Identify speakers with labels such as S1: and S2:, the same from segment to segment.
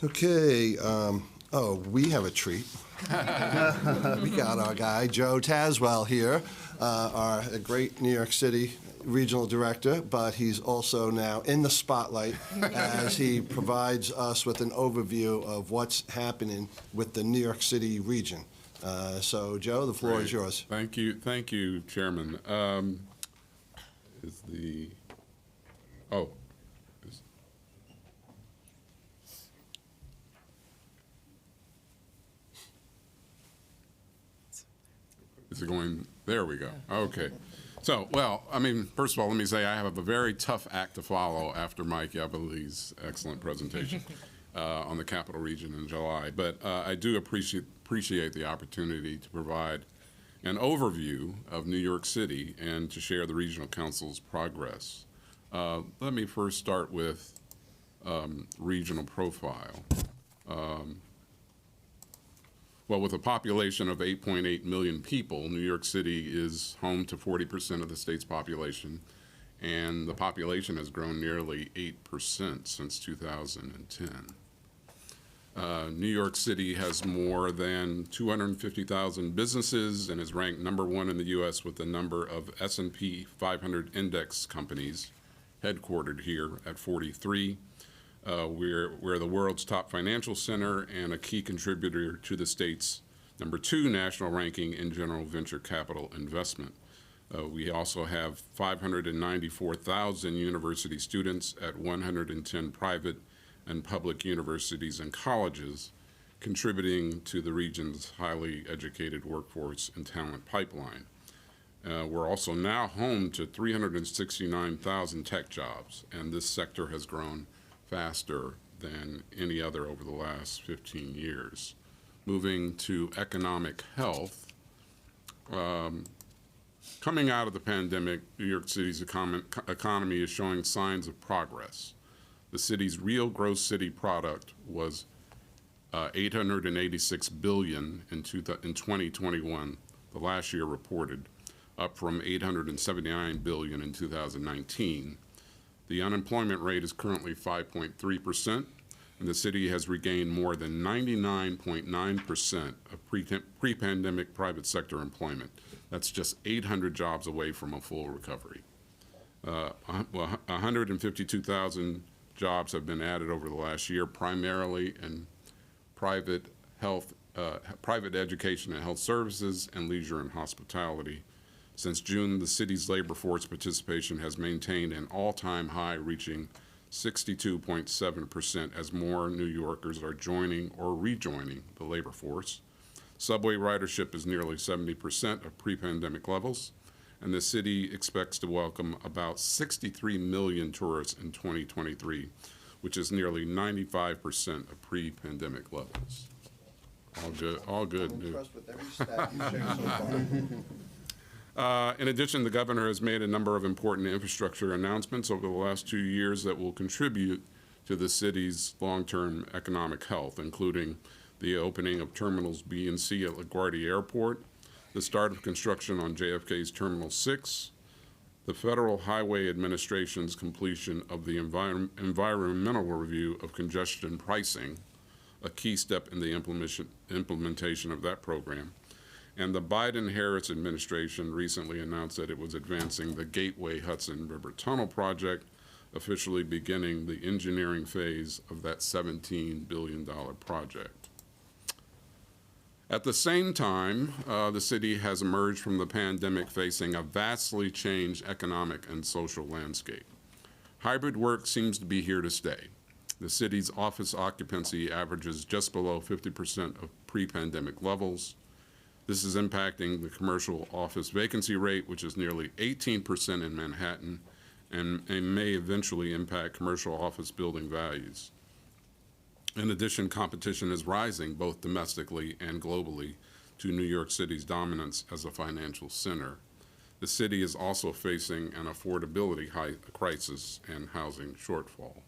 S1: Okay, oh, we have a treat. We got our guy, Joe Tazwell here, a great New York City regional director, but he's also now in the spotlight as he provides us with an overview of what's happening with the New York City region. So, Joe, the floor is yours.
S2: Thank you, Chairman. Is it going? There we go. Okay. So, well, I mean, first of all, let me say I have a very tough act to follow after Mike Yabali's excellent presentation on the Capital Region in July. But I do appreciate the opportunity to provide an overview of New York City and to share the Regional Council's progress. Let me first start with regional profile. Well, with a population of 8.8 million people, New York City is home to 40% of the state's population, and the population has grown nearly 8% since 2010. New York City has more than 250,000 businesses and is ranked #1 in the U.S. with the number of S&P 500 index companies headquartered here at 43. We're the world's top financial center and a key contributor to the state's #2 national ranking in general venture capital investment. We also have 594,000 university students at 110 private and public universities and colleges, contributing to the region's highly educated workforce and talent pipeline. We're also now home to 369,000 tech jobs, and this sector has grown faster than any other over the last 15 years. Moving to economic health, coming out of the pandemic, New York City's economy is showing signs of progress. The city's real gross city product was $886 billion in 2021, the last year reported, up from $879 billion in 2019. The unemployment rate is currently 5.3%, and the city has regained more than 99.9% of pre-pandemic private sector employment. That's just 800 jobs away from a full recovery. 152,000 jobs have been added over the last year, primarily in private education and health services, and leisure and hospitality. Since June, the city's labor force participation has maintained an all-time high, reaching 62.7% as more New Yorkers are joining or rejoining the labor force. Subway ridership is nearly 70% of pre-pandemic levels, and the city expects to welcome about 63 million tourists in 2023, which is nearly 95% of pre-pandemic levels. All good news.
S1: I'm impressed with every stat you shared so far.
S2: In addition, the governor has made a number of important infrastructure announcements over the last 2 years that will contribute to the city's long-term economic health, including the opening of Terminals B and C at LaGuardia Airport, the start of construction on JFK's Terminal 6, the Federal Highway Administration's completion of the environmental review of congestion pricing, a key step in the implementation of that program, and the Biden-Harris administration recently announced that it was advancing the Gateway Hudson River Tunnel project, officially beginning the engineering phase of that $17 billion project. At the same time, the city has emerged from the pandemic facing a vastly changed economic and social landscape. Hybrid work seems to be here to stay. The city's office occupancy averages just below 50% of pre-pandemic levels. This is impacting the commercial office vacancy rate, which is nearly 18% in Manhattan, and may eventually impact commercial office building values. In addition, competition is rising both domestically and globally to New York City's dominance as a financial center. The city is also facing an affordability crisis and housing shortfall.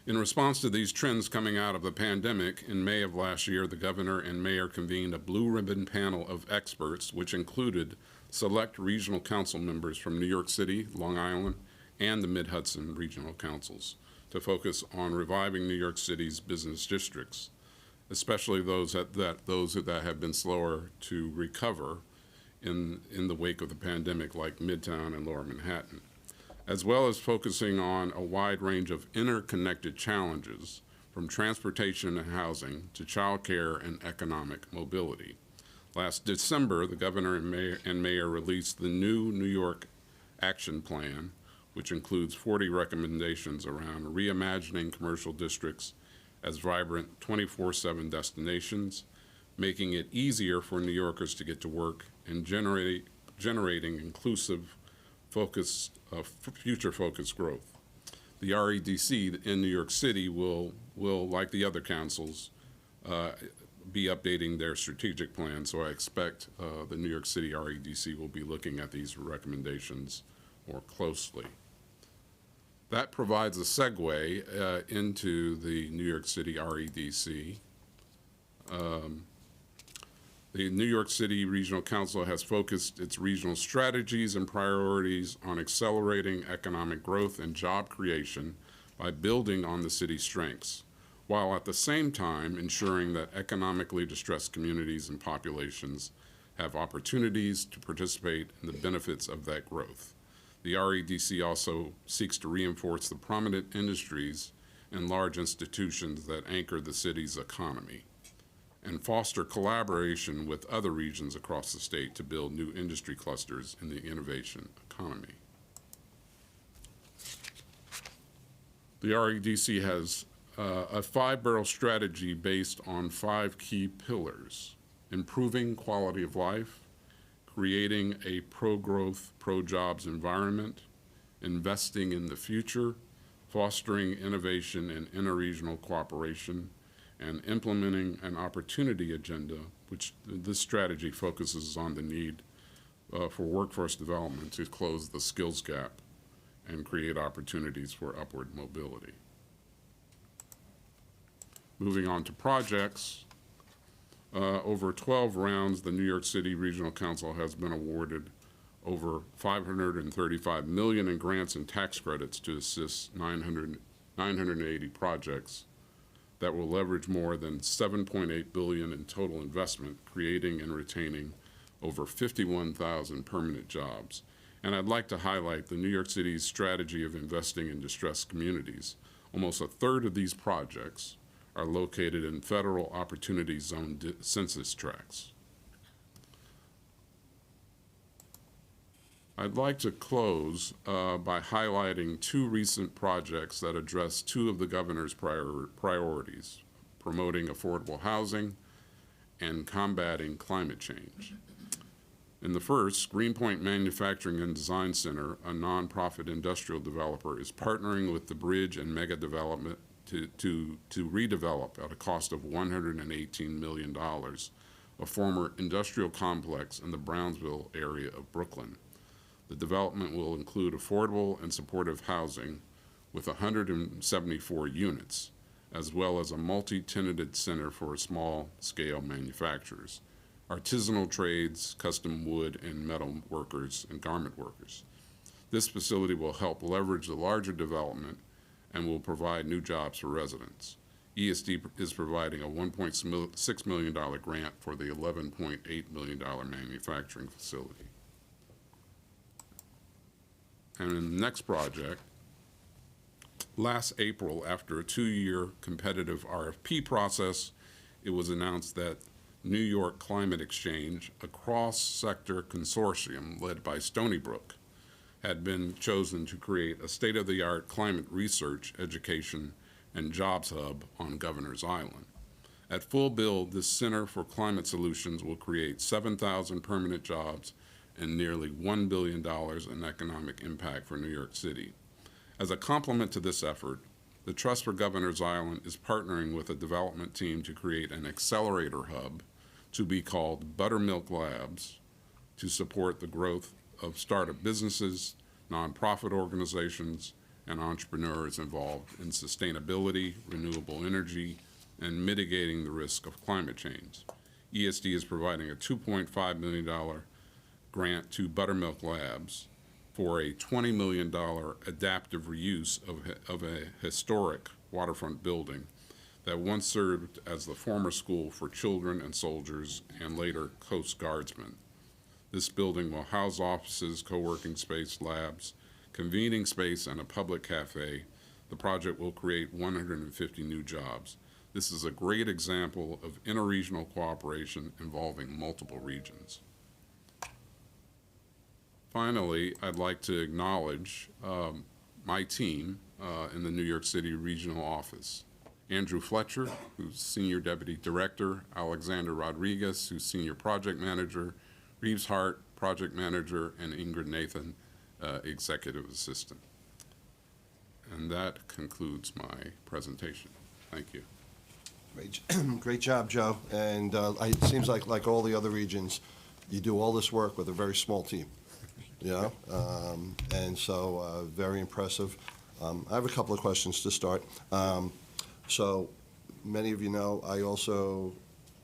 S2: In response to these trends coming out of the pandemic, in May of last year, the governor and mayor convened a blue ribbon panel of experts, which included select regional council members from New York City, Long Island, and the Mid-Hudson regional councils to focus on reviving New York City's business districts, especially those that have been slower to recover in the wake of the pandemic, like Midtown and Lower Manhattan, as well as focusing on a wide range of interconnected challenges from transportation and housing to childcare and economic mobility. Last December, the governor and mayor released the new New York Action Plan, which includes 40 recommendations around reimagining commercial districts as vibrant 24/7 destinations, making it easier for New Yorkers to get to work, and generating inclusive, future-focused growth. The REDC in New York City will, like the other councils, be updating their strategic plan, so I expect the New York City REDC will be looking at these recommendations more closely. That provides a segue into the New York City REDC. The New York City Regional Council has focused its regional strategies and priorities on accelerating economic growth and job creation by building on the city's strengths, while at the same time ensuring that economically distressed communities and populations have opportunities to participate in the benefits of that growth. The REDC also seeks to reinforce the prominent industries and large institutions that anchor the city's economy, and foster collaboration with other regions across the state to build new industry clusters in the innovation economy. The REDC has a 5-barrel strategy based on 5 key pillars: improving quality of life, creating a pro-growth, pro-jobs environment, investing in the future, fostering innovation and interregional cooperation, and implementing an opportunity agenda, which this strategy focuses on the need for workforce development to close the skills gap and create opportunities for upward mobility. Moving on to projects, over 12 rounds, the New York City Regional Council has been awarded over $535 million in grants and tax credits to assist 980 projects that will leverage more than $7.8 billion in total investment, creating and retaining over 51,000 permanent jobs. And I'd like to highlight the New York City's strategy of investing in distressed communities. Almost a third of these projects are located in federal Opportunity Zone census tracts. I'd like to close by highlighting 2 recent projects that address 2 of the governor's priorities: promoting affordable housing and combating climate change. In the first, Greenpoint Manufacturing and Design Center, a nonprofit industrial developer, is partnering with the Bridge and Mega Development to redevelop at a cost of $118 million a former industrial complex in the Brownsville area of Brooklyn. The development will include affordable and supportive housing with 174 units, as well as a multi-tenanted center for small-scale manufacturers, artisanal trades, custom wood and metal workers, and garment workers. This facility will help leverage the larger development and will provide new jobs for residents. ESD is providing a $1.6 million grant for the $11.8 million manufacturing facility. And in the next project, last April, after a 2-year competitive RFP process, it was announced that New York Climate Exchange, a cross-sector consortium led by Stony Brook, had been chosen to create a state-of-the-art climate research, education, and jobs hub on Governor's Island. At full build, this Center for Climate Solutions will create 7,000 permanent jobs and nearly $1 billion in economic impact for New York City. As a complement to this effort, the Trust for Governor's Island is partnering with a development team to create an accelerator hub to be called Buttermilk Labs to support the growth of startup businesses, nonprofit organizations, and entrepreneurs involved in sustainability, renewable energy, and mitigating the risk of climate change. ESD is providing a $2.5 million grant to Buttermilk Labs for a $20 million adaptive reuse of a historic waterfront building that once served as the former school for children and soldiers and later Coast Guardsmen. This building will house offices, co-working space, labs, convening space, and a public cafe. The project will create 150 new jobs. This is a great example of interregional cooperation involving multiple regions. Finally, I'd like to acknowledge my team in the New York City Regional Office. Andrew Fletcher, who's Senior Deputy Director, Alexander Rodriguez, who's Senior Project Manager, Reeves Hart, Project Manager, and Ingrid Nathan, Executive Assistant. And that concludes my presentation. Thank you.
S1: Great job, Joe. And it seems like all the other regions, you do all this work with a very small team. Yeah, and so very impressive. I have a couple of questions to start. So many of you know I also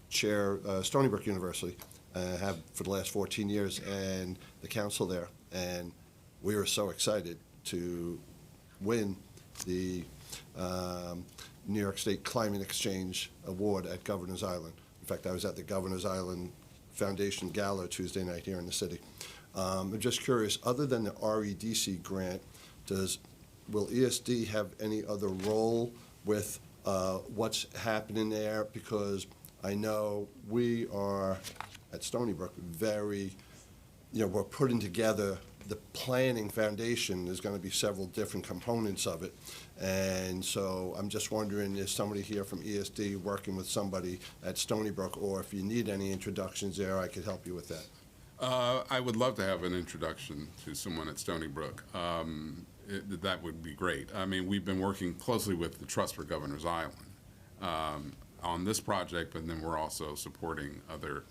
S1: chair Stony Brook University, have for the last 14 years, and the council there. And we were so excited to win the New York State Climate Exchange Award at Governor's Island. In fact, I was at the Governor's Island Foundation Gala Tuesday night here in the city. I'm just curious, other than the REDC grant, will ESD have any other role with what's happening there? Because I know we are, at Stony Brook, very, we're putting together the planning foundation. There's going to be several different components of it. And so I'm just wondering, is somebody here from ESD working with somebody at Stony Brook, or if you need any introductions there, I could help you with that.
S2: I would love to have an introduction to someone at Stony Brook. That would be great. I mean, we've been working closely with the Trust for Governor's Island on this project, but then we're also supporting other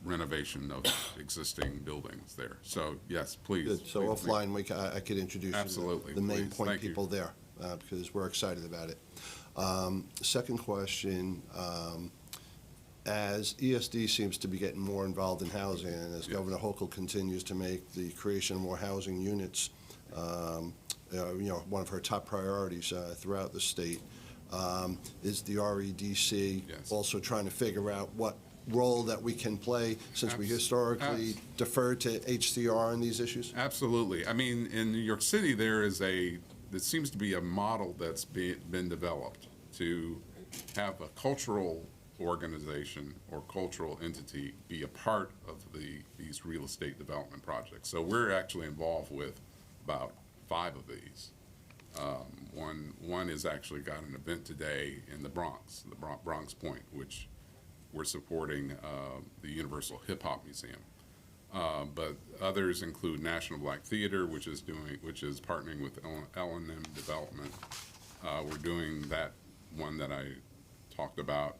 S2: renovation of existing buildings there. So yes, please.
S1: Good. So
S2: please,
S1: offline, I could introduce
S2: absolutely,
S1: you to the main
S2: please.
S1: point
S2: Thank
S1: people
S2: you.
S1: there, because we're excited about it. Second question, as ESD seems to be getting more involved in housing, and as Governor Hochul continues to make the creation of more housing units, one of her top priorities throughout the state, is the REDC also trying to figure out what role that we can play, since we historically defer to HCR on these issues?
S2: Absolutely. I mean, in New York City, there seems to be a model that's been developed to have a cultural organization or cultural entity be a part of these real estate development projects. So we're actually involved with about 5 of these. One is actually got an event today in the Bronx, Bronx Point, which we're supporting the Universal Hip Hop Museum. But others include National Black Theater, which is partnering with L&M Development. We're doing that one that I talked about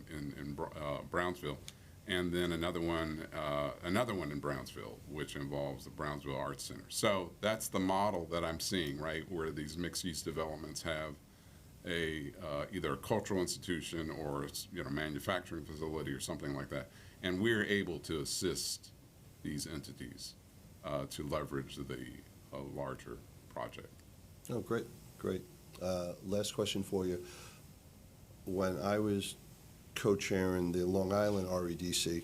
S2: in Brownsville, and then another one in Brownsville, which involves the Brownsville Arts Center. So that's the model that I'm seeing, right, where these mixed-use developments have either a cultural institution or manufacturing facility or something like that, and we're able to assist these entities to leverage the larger project.
S1: Oh, great. Last question for you. When I was co-chairing the Long Island REDC,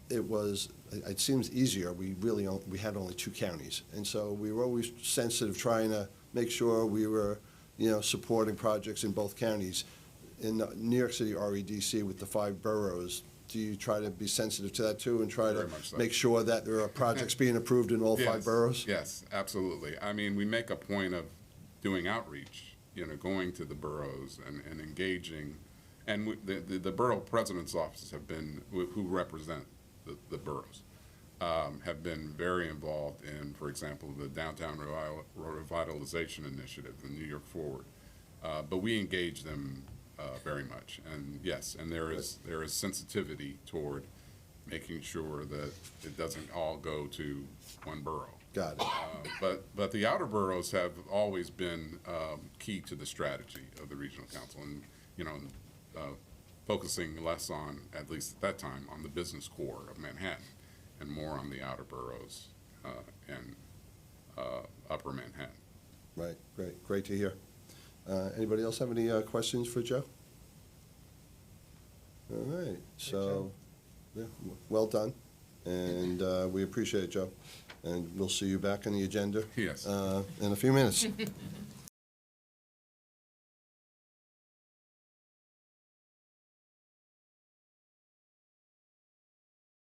S1: it seems easier. We had only 2 counties, and so we were always sensitive, trying to make sure we were supporting projects in both counties. In the New York City REDC with the 5 boroughs, do you try to be sensitive to that too, and try to make sure that there are projects being approved in all 5 boroughs?
S2: Yes, absolutely. I mean, we make a point of doing outreach, going to the boroughs and engaging, and the borough president's offices who represent the boroughs, have been very involved in, for example, the Downtown Revitalization Initiative, the New York Forward. But we engage them very much, and yes, and there is sensitivity toward making sure that it doesn't all go to one borough.
S1: Got it.
S2: But the outer boroughs have always been key to the strategy of the regional council, and focusing less on, at least at that time, on the business core of Manhattan, and more on the outer boroughs and upper Manhattan.
S1: Right, great to hear. Anybody else have any questions for Joe? All right, so, yeah, well done, and we appreciate it, Joe. And we'll see you back on the agenda
S2: Yes.
S1: in a few minutes.